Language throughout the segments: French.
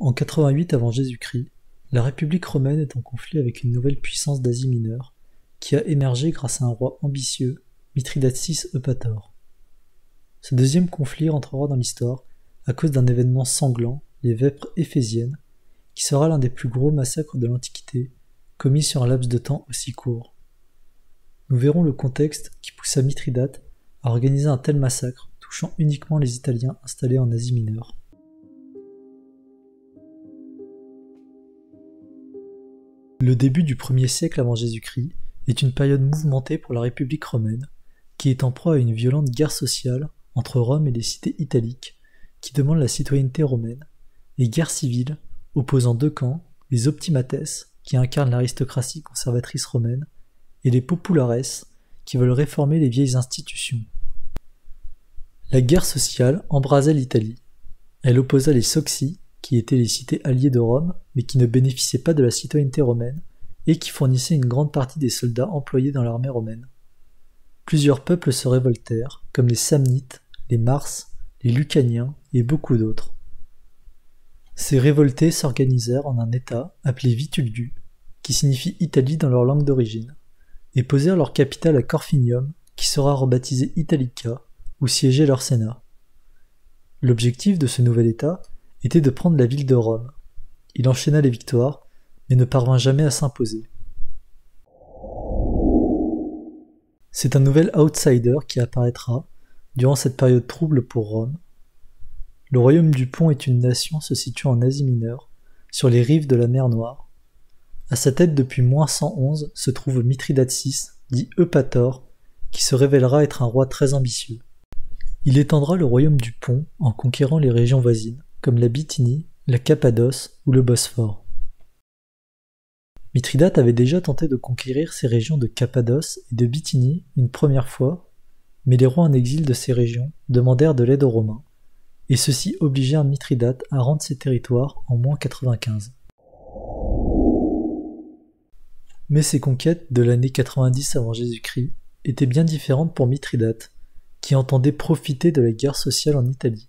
En 88 avant Jésus-Christ, la République romaine est en conflit avec une nouvelle puissance d'Asie mineure, qui a émergé grâce à un roi ambitieux, Mithridate VI Eupator. Ce deuxième conflit rentrera dans l'histoire à cause d'un événement sanglant, les vêpres éphésiennes, qui sera l'un des plus gros massacres de l'Antiquité, commis sur un laps de temps aussi court. Nous verrons le contexte qui poussa Mithridate à organiser un tel massacre, touchant uniquement les Italiens installés en Asie mineure. Le début du 1er siècle avant Jésus-Christ est une période mouvementée pour la République romaine, qui est en proie à une violente guerre sociale entre Rome et les cités italiques, qui demandent la citoyenneté romaine, et guerre civile opposant deux camps, les optimates, qui incarnent l'aristocratie conservatrice romaine, et les populares, qui veulent réformer les vieilles institutions. La guerre sociale embrasait l'Italie. Elle opposa les Soxi, qui étaient les cités alliées de Rome, mais qui ne bénéficiaient pas de la citoyenneté romaine, et qui fournissaient une grande partie des soldats employés dans l'armée romaine. Plusieurs peuples se révoltèrent, comme les Samnites, les Mars, les Lucaniens et beaucoup d'autres. Ces révoltés s'organisèrent en un État appelé Vituldu, qui signifie Italie dans leur langue d'origine, et posèrent leur capitale à Corfinium, qui sera rebaptisé Italica, où siégeait leur sénat. L'objectif de ce nouvel État était de prendre la ville de Rome. Il enchaîna les victoires, mais ne parvint jamais à s'imposer. C'est un nouvel outsider qui apparaîtra durant cette période trouble pour Rome. Le royaume du Pont est une nation se situant en Asie mineure, sur les rives de la mer Noire. À sa tête depuis -111 se trouve Mithridate VI, dit Eupator, qui se révélera être un roi très ambitieux. Il étendra le royaume du Pont en conquérant les régions voisines, comme la Bithynie, la Cappadoce ou le Bosphore. Mithridate avait déjà tenté de conquérir ces régions de Cappadoce et de Bithynie une première fois, mais les rois en exil de ces régions demandèrent de l'aide aux Romains, et ceux-ci obligèrent Mithridate à rendre ces territoires en -95. Mais ces conquêtes de l'année 90 avant Jésus-Christ étaient bien différentes pour Mithridate, qui entendait profiter de la guerre sociale en Italie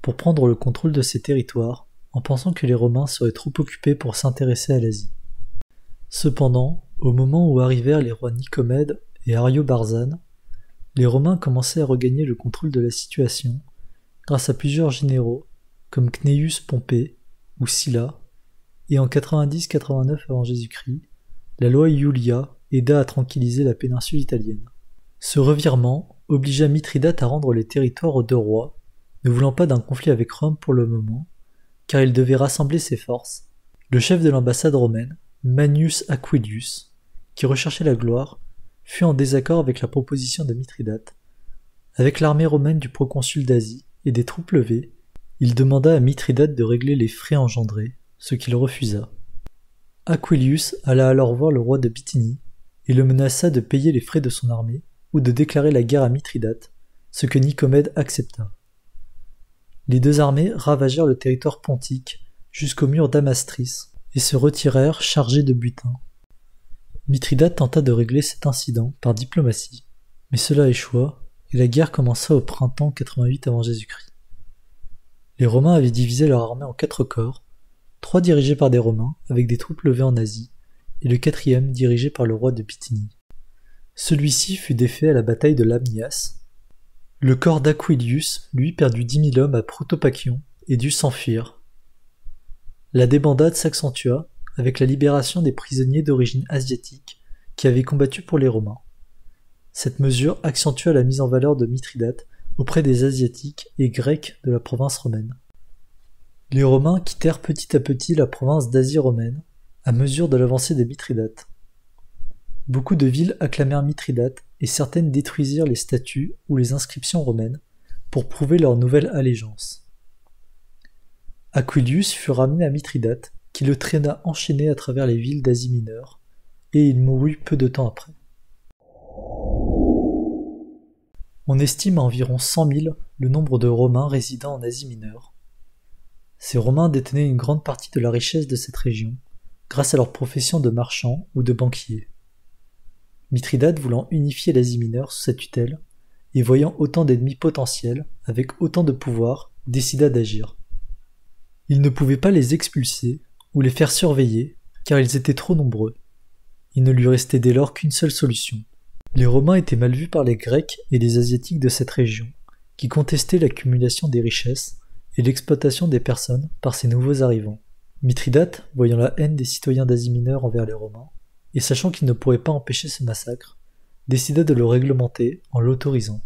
pour prendre le contrôle de ces territoires en pensant que les Romains seraient trop occupés pour s'intéresser à l'Asie. Cependant, au moment où arrivèrent les rois Nicomède et Ariobarzane, les Romains commençaient à regagner le contrôle de la situation grâce à plusieurs généraux comme Cneius Pompée ou Sylla, et en 90-89 avant Jésus-Christ, la loi Iulia aida à tranquilliser la péninsule italienne. Ce revirement obligea Mithridate à rendre les territoires aux deux rois, ne voulant pas d'un conflit avec Rome pour le moment, car il devait rassembler ses forces. Le chef de l'ambassade romaine, Manius Aquilius, qui recherchait la gloire, fut en désaccord avec la proposition de Mithridate. Avec l'armée romaine du proconsul d'Asie et des troupes levées, il demanda à Mithridate de régler les frais engendrés, ce qu'il refusa. Aquilius alla alors voir le roi de Bithynie et le menaça de payer les frais de son armée ou de déclarer la guerre à Mithridate, ce que Nicomède accepta. Les deux armées ravagèrent le territoire pontique jusqu'au mur d'Amastris et se retirèrent chargés de butin. Mithridate tenta de régler cet incident par diplomatie, mais cela échoua et la guerre commença au printemps 88 avant Jésus-Christ. Les Romains avaient divisé leur armée en 4 corps, 3 dirigés par des Romains avec des troupes levées en Asie, et le 4e dirigé par le roi de Bithynie. Celui-ci fut défait à la bataille de Lamnias. Le corps d'Aquilius, lui, perdit 10 000 hommes à Protopaquion et dut s'enfuir. La débandade s'accentua avec la libération des prisonniers d'origine asiatique qui avaient combattu pour les Romains. Cette mesure accentua la mise en valeur de Mithridate auprès des Asiatiques et Grecs de la province romaine. Les Romains quittèrent petit à petit la province d'Asie romaine à mesure de l'avancée de Mithridate. Beaucoup de villes acclamèrent Mithridate et certaines détruisirent les statues ou les inscriptions romaines pour prouver leur nouvelle allégeance. Aquilius fut ramené à Mithridate, qui le traîna enchaîné à travers les villes d'Asie mineure, et il mourut peu de temps après. On estime à environ 100 000 le nombre de Romains résidant en Asie mineure. Ces Romains détenaient une grande partie de la richesse de cette région, grâce à leur profession de marchands ou de banquiers. Mithridate, voulant unifier l'Asie mineure sous sa tutelle, et voyant autant d'ennemis potentiels, avec autant de pouvoir, décida d'agir. Il ne pouvait pas les expulser ou les faire surveiller, car ils étaient trop nombreux. Il ne lui restait dès lors qu'une seule solution. Les Romains étaient mal vus par les Grecs et les Asiatiques de cette région, qui contestaient l'accumulation des richesses et l'exploitation des personnes par ces nouveaux arrivants. Mithridate, voyant la haine des citoyens d'Asie mineure envers les Romains, et sachant qu'il ne pourrait pas empêcher ce massacre, décida de le réglementer en l'autorisant.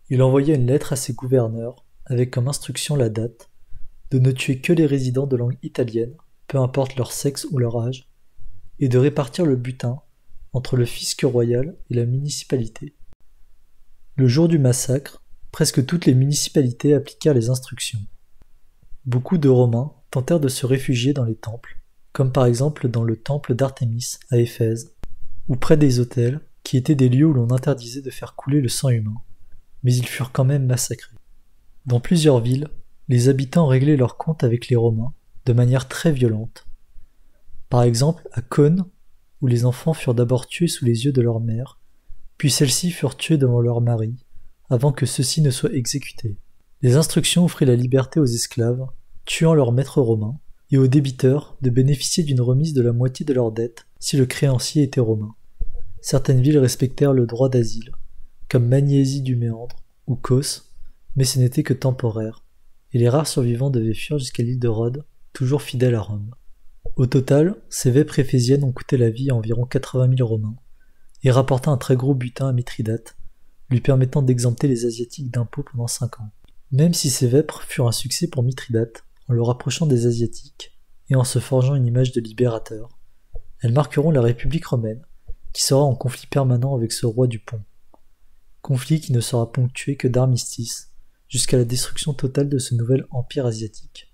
Il envoya une lettre à ses gouverneurs, avec comme instruction la date, de ne tuer que les résidents de langue italienne, peu importe leur sexe ou leur âge, et de répartir le butin entre le fisc royal et la municipalité. Le jour du massacre, presque toutes les municipalités appliquèrent les instructions. Beaucoup de Romains tentèrent de se réfugier dans les temples, comme par exemple dans le temple d'Artémis à Éphèse, ou près des autels, qui étaient des lieux où l'on interdisait de faire couler le sang humain, mais ils furent quand même massacrés. Dans plusieurs villes, les habitants réglaient leurs comptes avec les Romains de manière très violente. Par exemple à Cône, où les enfants furent d'abord tués sous les yeux de leur mère, puis celles-ci furent tuées devant leur mari, avant que ceux-ci ne soient exécutés. Les instructions offraient la liberté aux esclaves, tuant leur maître romain, et aux débiteurs de bénéficier d'une remise de la moitié de leur dette si le créancier était romain. Certaines villes respectèrent le droit d'asile, comme Magnésie du Méandre ou Cos, mais ce n'était que temporaire, et les rares survivants devaient fuir jusqu'à l'île de Rhodes, toujours fidèles à Rome. Au total, ces vêpres éphésiennes ont coûté la vie à environ 80 000 Romains, et rapporté un très gros butin à Mithridate, lui permettant d'exempter les Asiatiques d'impôts pendant 5 ans. Même si ces vêpres furent un succès pour Mithridate, en le rapprochant des Asiatiques, et en se forgeant une image de libérateur, elles marqueront la République romaine, qui sera en conflit permanent avec ce roi du Pont. Conflit qui ne sera ponctué que d'armistices, jusqu'à la destruction totale de ce nouvel empire asiatique.